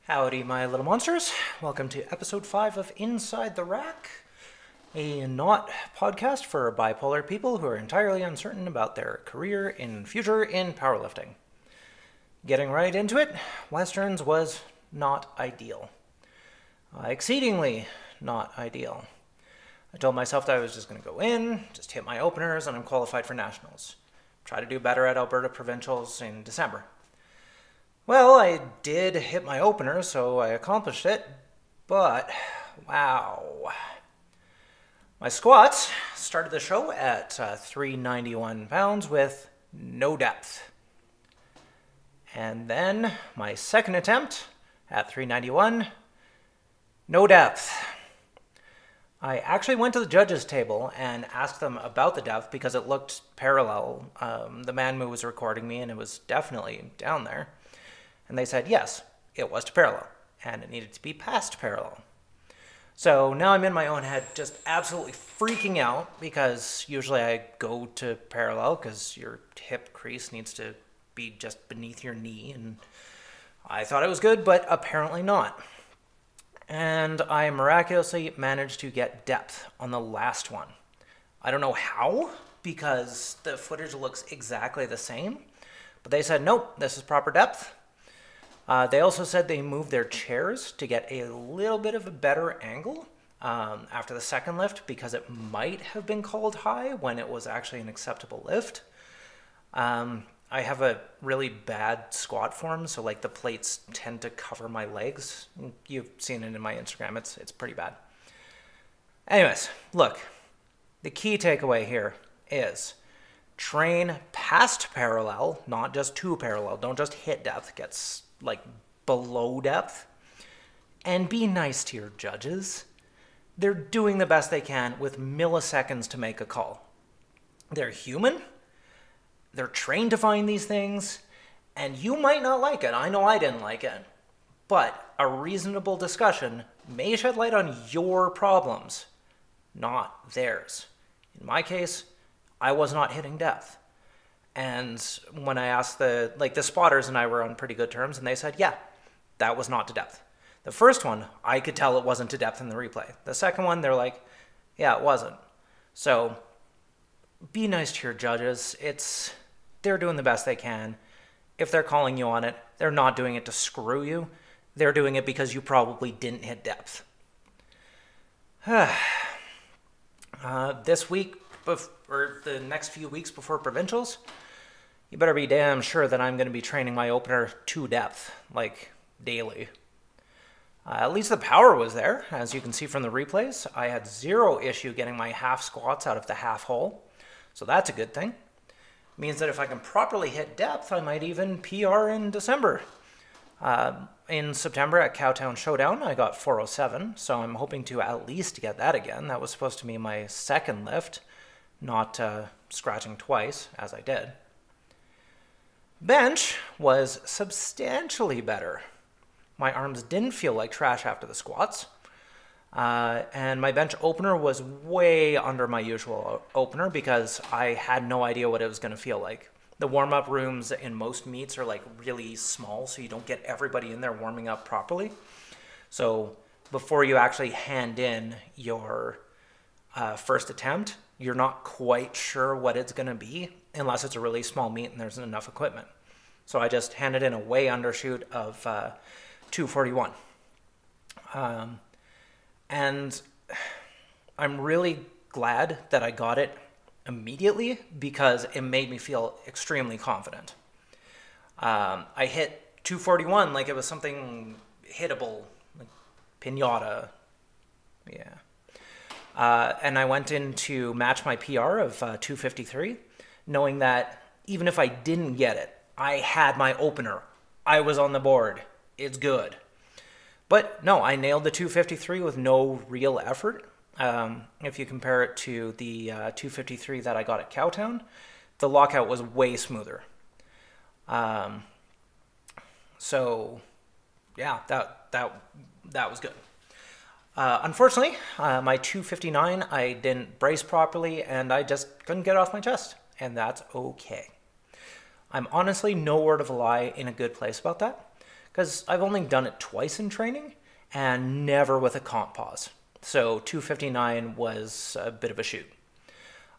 Howdy, my little monsters. Welcome to episode 5 of Inside the Rack, a not podcast for bipolar people who are entirely uncertain about their career in future in powerlifting. Getting right into it, Westerns was not ideal. Exceedingly not ideal. I told myself that I was just going to go in, just hit my openers, and I'm qualified for nationals. Try to do better at Alberta Provincials in December. Well, I did hit my opener, so I accomplished it, but wow. My squats started the show at 391 pounds with no depth. And then my second attempt at 391, no depth. I actually went to the judges' table and asked them about the depth because it looked parallel. The man who was recording me, and it was definitely down there. And they said, yes, it was to parallel, and it needed to be past parallel. So now I'm in my own head just absolutely freaking out because usually I go to parallel because your hip crease needs to be just beneath your knee, and I thought it was good, but apparently not. And I miraculously managed to get depth on the last one. I don't know how, because the footage looks exactly the same, but they said, nope, this is proper depth. They also said they moved their chairs to get a little bit of a better angle after the second lift because it might have been called high when it was actually an acceptable lift. I have a really bad squat form, so like the plates tend to cover my legs. You've seen it in my Instagram. It's pretty bad. Anyways, look, the key takeaway here is train past parallel, not just to parallel. Don't just hit depth. Gets like below depth, and be nice to your judges. They're doing the best they can with milliseconds to make a call. They're human, they're trained to find these things, and you might not like it. I know I didn't like it, but a reasonable discussion may shed light on your problems, not theirs. In my case, I was not hitting depth. And when I asked the spotters and I were on pretty good terms, and they said, yeah, that was not to depth. The first one, I could tell it wasn't to depth in the replay. The second one, they're like, yeah, it wasn't. So be nice to your judges. They're doing the best they can. If they're calling you on it, they're not doing it to screw you. They're doing it because you probably didn't hit depth. This week, or the next few weeks before provincials, you better be damn sure that I'm going to be training my opener to depth, like daily. At least the power was there, as you can see from the replays. I had zero issue getting my half squats out of the half hole, so that's a good thing. It means that if I can properly hit depth, I might even PR in December. In September at Cowtown Showdown, I got 407, so I'm hoping to at least get that again. That was supposed to be my second lift, not scratching twice, as I did. Bench was substantially better. My arms didn't feel like trash after the squats. And my bench opener was way under my usual opener because I had no idea what it was going to feel like. The warm-up rooms in most meets are like really small, so you don't get everybody in there warming up properly. So before you actually hand in your first attempt, you're not quite sure what it's going to be unless it's a really small meet and there's enough equipment. So I just handed in a way undershoot of 241. And I'm really glad that I got it immediately because it made me feel extremely confident. I hit 241 like it was something hittable, like pinata. Yeah. And I went in to match my PR of 253, knowing that even if I didn't get it, I had my opener. I was on the board. It's good. But no, I nailed the 253 with no real effort. If you compare it to the 253 that I got at Cowtown, the lockout was way smoother. So yeah, that was good. Unfortunately, my 259, I didn't brace properly, and I just couldn't get it off my chest, and that's okay. I'm honestly no word of a lie in a good place about that, because I've only done it twice in training and never with a comp pause. So 259 was a bit of a shoot.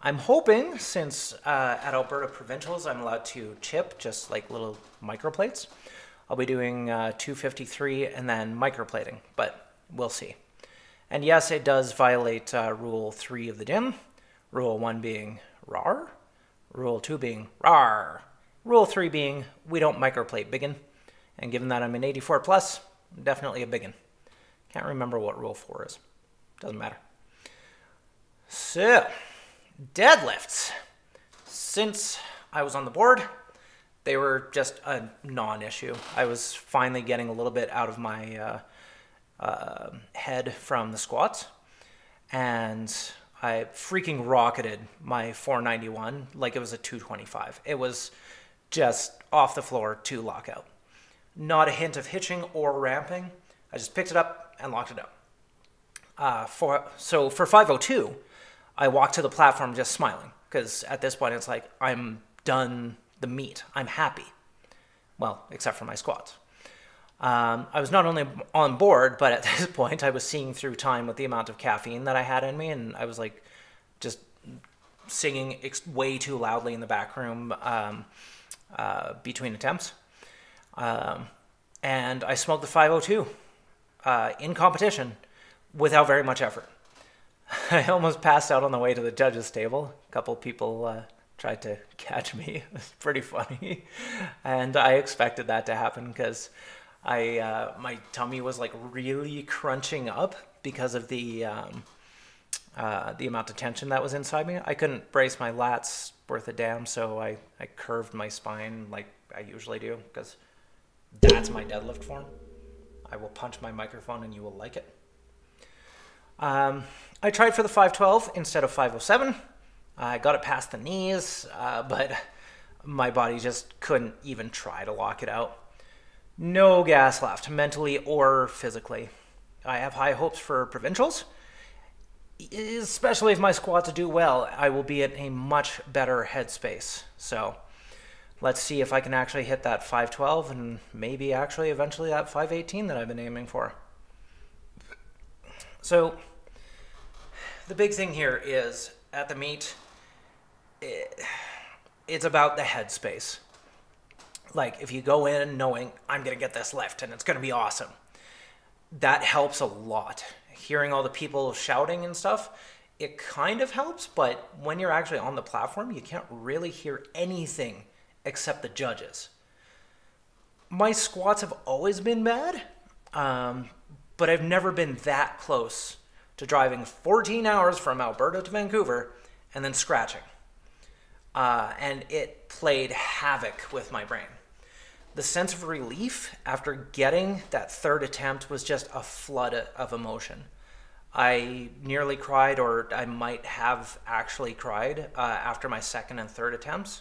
I'm hoping, since at Alberta Provincials I'm allowed to chip just like little microplates, I'll be doing 253 and then microplating, but we'll see. And yes, it does violate Rule 3 of the DIM, Rule 1 being RAR, Rule 2 being RAR, Rule 3 being we don't microplate biggin, and given that I'm an 84 plus, definitely a biggin. Can't remember what Rule 4 is. Doesn't matter. So, deadlifts. Since I was on the board, they were just a non-issue. I was finally getting a little bit out of my head from the squats, and I freaking rocketed my 491 like it was a 225. It was just off the floor to lockout. Not a hint of hitching or ramping. I just picked it up and locked it up. So for 502, I walked to the platform just smiling, because at this point it's like, I'm done the meet. I'm happy. Well, except for my squats. I was not only on board, but at this point I was seeing through time with the amount of caffeine that I had in me, and I was like just singing way too loudly in the back room between attempts. And I smoked the 502 in competition without very much effort. I almost passed out on the way to the judges' table. A couple people tried to catch me. It was pretty funny. And I expected that to happen because my tummy was like really crunching up because of the amount of tension that was inside me. I couldn't brace my lats worth a damn, so I curved my spine like I usually do, because that's my deadlift form. I will punch my microphone and you will like it. I tried for the 512 instead of 507. I got it past the knees, but my body just couldn't even try to lock it out. No gas left, mentally or physically. I have high hopes for provincials. Especially if my squats do well, I will be in a much better headspace. So let's see if I can actually hit that 512 and maybe actually eventually that 518 that I've been aiming for. So the big thing here is at the meet, it's about the headspace. Like, if you go in knowing I'm going to get this lift and it's going to be awesome, that helps a lot. Hearing all the people shouting and stuff, it kind of helps, but when you're actually on the platform, you can't really hear anything except the judges. My squats have always been bad, but I've never been that close to driving 14 hours from Alberta to Vancouver and then scratching. And it played havoc with my brain. The sense of relief after getting that third attempt was just a flood of emotion. I nearly cried, or I might have actually cried after my second and third attempts.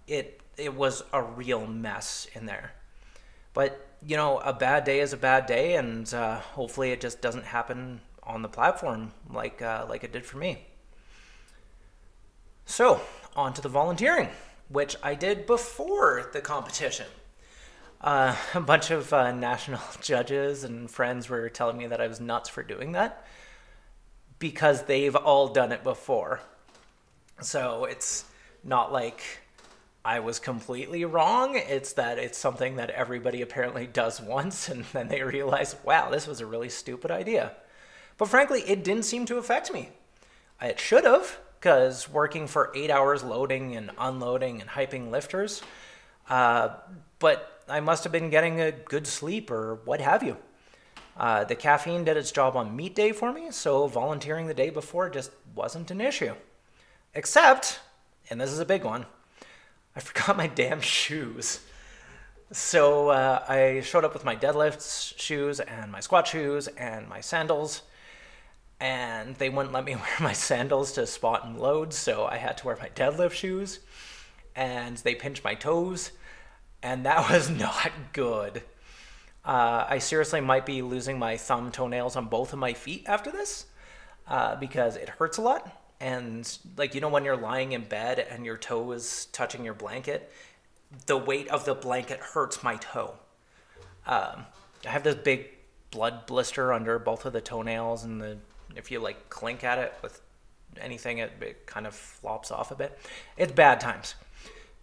It was a real mess in there. But, you know, a bad day is a bad day, and hopefully it just doesn't happen on the platform like it did for me. So, on to the volunteering, which I did before the competition. A bunch of national judges and friends were telling me that I was nuts for doing that because they've all done it before. So it's not like I was completely wrong. It's that it's something that everybody apparently does once, and then they realize, wow, this was a really stupid idea. But frankly, it didn't seem to affect me. It should have, because working for 8 hours loading and unloading and hyping lifters, but I must have been getting a good sleep or what have you. The caffeine did its job on meet day for me, so volunteering the day before just wasn't an issue. Except, and this is a big one, I forgot my damn shoes. So I showed up with my deadlift shoes and my squat shoes and my sandals, and they wouldn't let me wear my sandals to spot and load, so I had to wear my deadlift shoes, and they pinched my toes, and that was not good. I seriously might be losing my thumb toenails on both of my feet after this, because it hurts a lot. And like, you know, when you're lying in bed and your toe is touching your blanket, the weight of the blanket hurts my toe. I have this big blood blister under both of the toenails, and if you like clink at it with anything, it kind of flops off a bit. It's bad times.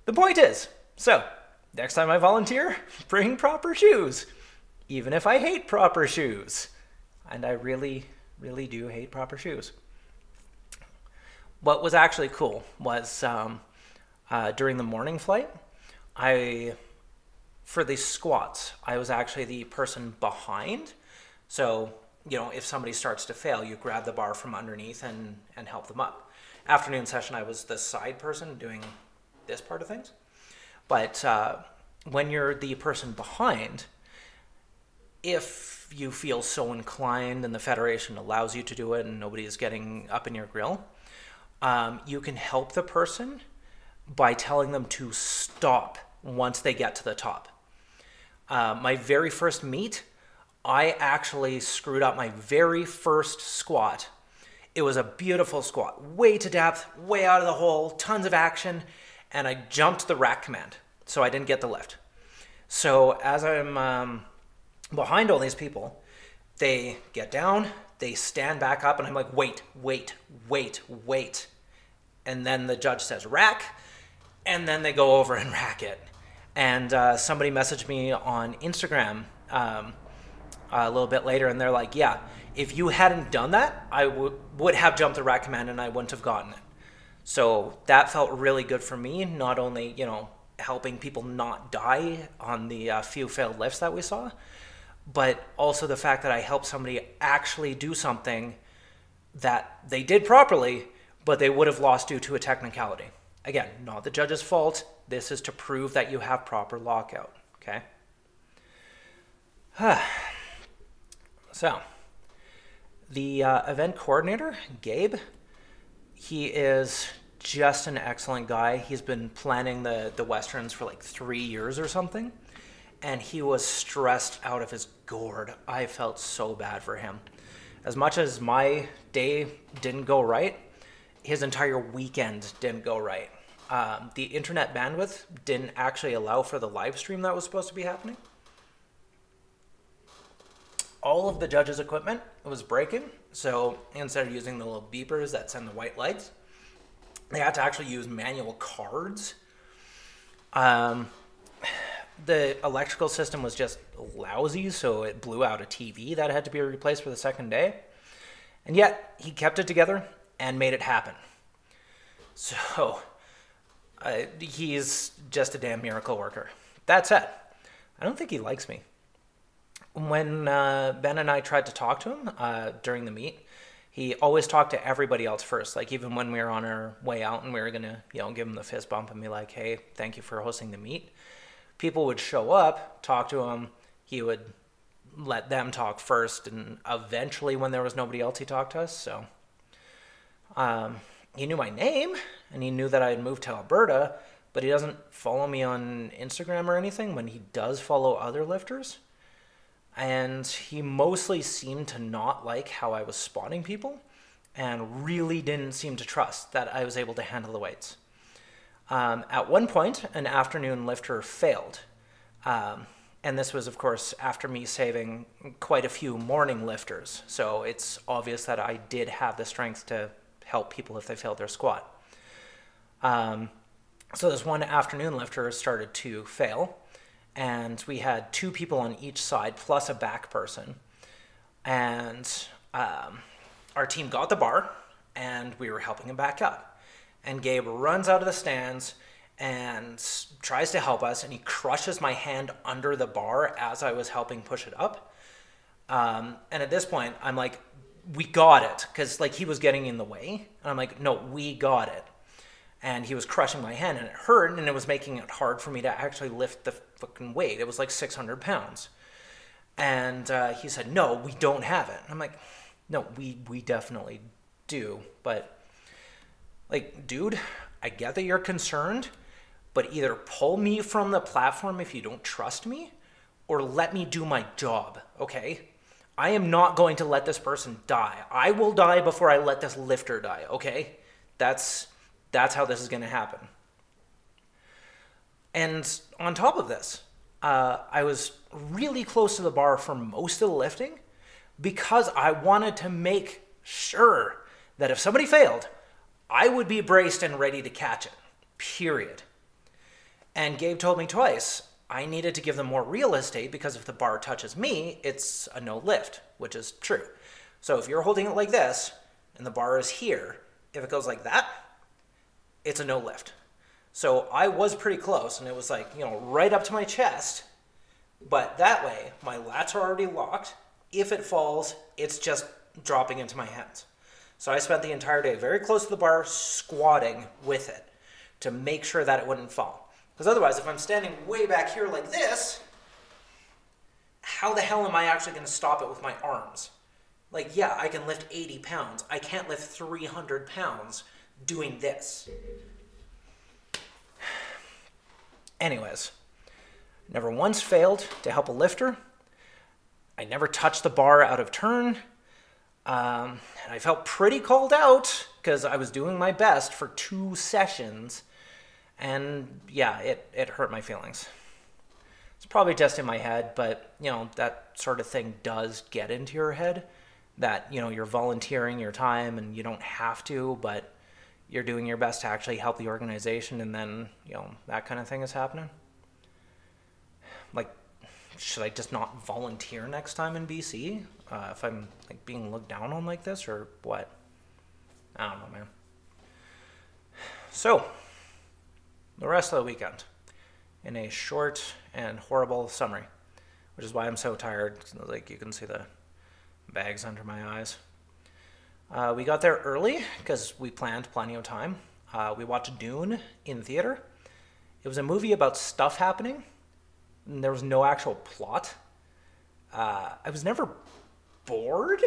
The point is, so next time I volunteer, bring proper shoes, even if I hate proper shoes. And I really, really do hate proper shoes. What was actually cool was during the morning flight, for the squats, I was actually the person behind. So, if somebody starts to fail, you grab the bar from underneath and help them up. Afternoon session, I was the side person doing this part of things. But when you're the person behind, if you feel so inclined and the Federation allows you to do it and nobody is getting up in your grill, you can help the person by telling them to stop once they get to the top. My very first meet, I actually screwed up my very first squat. It was a beautiful squat, way to depth, way out of the hole, tons of action, and I jumped the rack command, so I didn't get the lift. So as I'm behind all these people, they get down, they stand back up, and I'm like, wait. And then the judge says rack, and then they go over and rack it. And somebody messaged me on Instagram a little bit later, and they're like, yeah, if you hadn't done that, I would have jumped the rack command and I wouldn't have gotten it. So that felt really good for me, not only, helping people not die on the few failed lifts that we saw, but also the fact that I helped somebody actually do something that they did properly, but they would have lost due to a technicality. Again, not the judge's fault. This is to prove that you have proper lockout, okay? So, the event coordinator, Gabe, he is just an excellent guy. He's been planning the Westerns for like 3 years or something, and he was stressed out of his gourd. I felt so bad for him. As much as my day didn't go right, his entire weekend didn't go right. The internet bandwidth didn't actually allow for the live stream that was supposed to be happening. All of the judges' equipment was breaking, so instead of using the little beepers that send the white lights, they had to actually use manual cards. The electrical system was just lousy, so it blew out a TV that had to be replaced for the second day. And yet, he kept it together and made it happen. So, he's just a damn miracle worker. That said, I don't think he likes me. When Ben and I tried to talk to him during the meet, he always talked to everybody else first. Like even when we were on our way out and we were gonna, give him the fist bump and be like, "Hey, thank you for hosting the meet." People would show up, talk to him. He would let them talk first, and eventually, when there was nobody else, he talked to us. So he knew my name and he knew that I had moved to Alberta, but he doesn't follow me on Instagram or anything. When he does follow other lifters. And he mostly seemed to not like how I was spotting people and really didn't seem to trust that I was able to handle the weights. At one point, an afternoon lifter failed. And this was, of course, after me saving quite a few morning lifters. So it's obvious that I did have the strength to help people if they failed their squat. So this one afternoon lifter started to fail. And we had 2 people on each side, plus a back person. And our team got the bar, and we were helping him back up. And Gabe runs out of the stands and tries to help us, and he crushes my hand under the bar as I was helping push it up. And at this point, I'm like, we got it, because he was getting in the way. And I'm like, no, we got it. And he was crushing my hand, and it hurt, and it was making it hard for me to actually lift the fucking weight. It was like 600 pounds. And he said, no, we don't have it. And I'm like, no, we definitely do. But, dude, I get that you're concerned, but either pull me from the platform if you don't trust me, or let me do my job, okay? I am not going to let this person die. I will die before I let this lifter die, okay? That's how this is going to happen. And on top of this, I was really close to the bar for most of the lifting because I wanted to make sure that if somebody failed, I would be braced and ready to catch it, period. And Gabe told me twice I needed to give them more real estate because if the bar touches me, it's a no lift, which is true. So if you're holding it like this and the bar is here, if it goes like that, it's a no lift. So I was pretty close, and it was like, right up to my chest. But that way, my lats are already locked. If it falls, it's just dropping into my hands. So I spent the entire day very close to the bar, squatting with it to make sure that it wouldn't fall. Because otherwise, if I'm standing way back here like this, how the hell am I actually going to stop it with my arms? Like, yeah, I can lift 80 pounds. I can't lift 300 pounds doing this. Anyways, never once failed to help a lifter. I never touched the bar out of turn. And I felt pretty called out because I was doing my best for 2 sessions. And yeah, it hurt my feelings. It's probably just in my head, but that sort of thing does get into your head. That, you're volunteering your time and you don't have to, but you're doing your best to actually help the organization, and then, that kind of thing is happening. Like, should I just not volunteer next time in BC if I'm being looked down on like this, or what? I don't know, man. So, the rest of the weekend, in a short and horrible summary, which is why I'm so tired. Like, you can see the bags under my eyes. We got there early because we planned plenty of time. We watched Dune in theater. It was a movie about stuff happening, and there was no actual plot. I was never bored,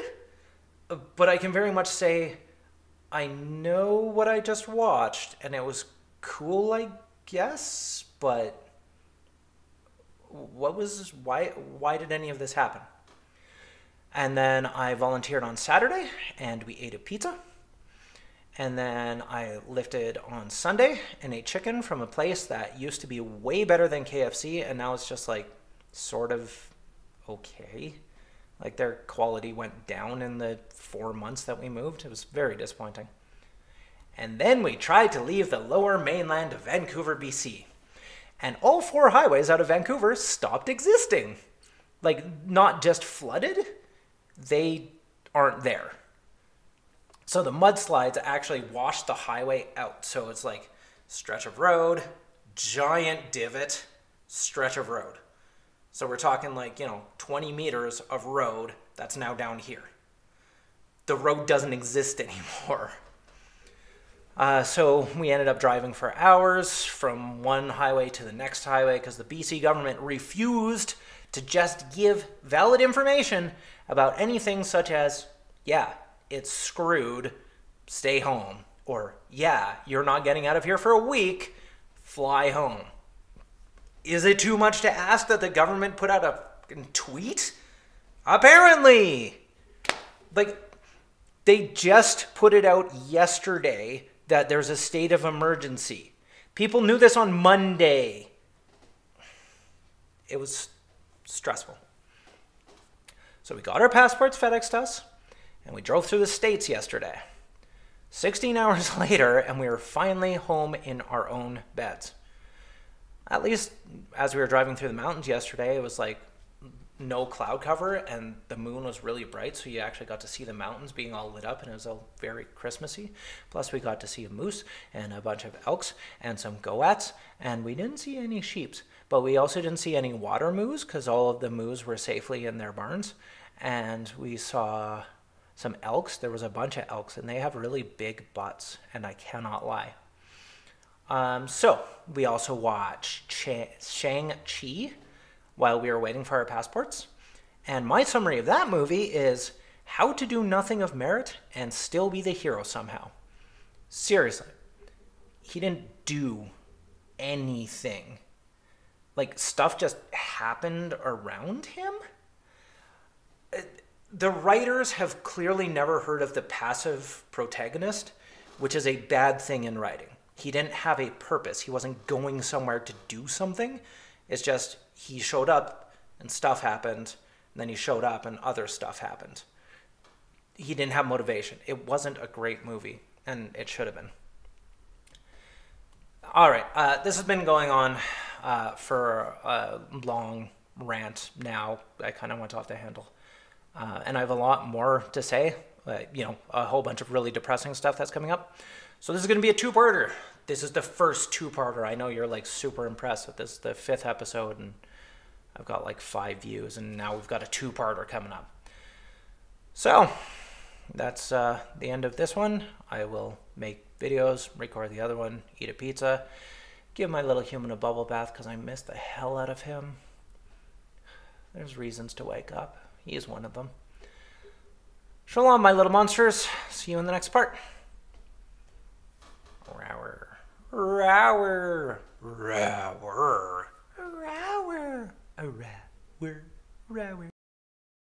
but I can very much say I know what I just watched, and it was cool, I guess, but why did any of this happen? And then I volunteered on Saturday, and we ate a pizza. And then I lifted on Sunday and ate chicken from a place that used to be way better than KFC, and now it's just sort of okay. Their quality went down in the 4 months that we moved. It was very disappointing. And then we tried to leave the lower mainland of Vancouver, BC. And all 4 highways out of Vancouver stopped existing. Not just flooded, they aren't there. So the mudslides actually washed the highway out. So it's stretch of road, giant divot, stretch of road. So we're talking 20 meters of road that's now down here. The road doesn't exist anymore. So we ended up driving for hours from one highway to the next highway because the BC government refused to just give valid information about anything such as, yeah, it's screwed, stay home. Or, yeah, you're not getting out of here for a week, fly home. Is it too much to ask that the government put out a tweet? Apparently! They just put it out yesterday that there's a state of emergency. People knew this on Monday. It was stressful. So we got our passports FedExed us, and we drove through the States yesterday. 16 hours later, and we were finally home in our own beds. At least as we were driving through the mountains yesterday, it was no cloud cover, and the moon was really bright, so you actually got to see the mountains being all lit up, and it was all very Christmassy. Plus, we got to see a moose and a bunch of elks and some goats, and we didn't see any sheeps. But we also didn't see any water moose because all of the moose were safely in their barns. And we saw some elks. There was a bunch of elks, and they have really big butts, and I cannot lie. So we also watched Shang-Chi while we were waiting for our passports. And my summary of that movie is how to do nothing of merit and still be the hero somehow. Seriously. He didn't do anything. Stuff just happened around him. The writers have clearly never heard of the passive protagonist, which is a bad thing in writing. He didn't have a purpose. He wasn't going somewhere to do something. It's just he showed up and stuff happened, and then he showed up and other stuff happened. He didn't have motivation. It wasn't a great movie, and it should have been. All right, this has been going on for a long rant now. I kind of went off the handle. And I have a lot more to say, a whole bunch of really depressing stuff that's coming up. So this is going to be a two-parter. This is the first two-parter. I know you're like super impressed with this, the 5th episode, and I've got like 5 views, and now we've got a two-parter coming up. So that's the end of this one. I will make videos, record the other one, eat a pizza, give my little human a bubble bath because I miss the hell out of him. There's reasons to wake up. He is one of them. Shalom, my little monsters. See you in the next part. Rower. Rower. Rower. Rower. Rower. Rower. Rower.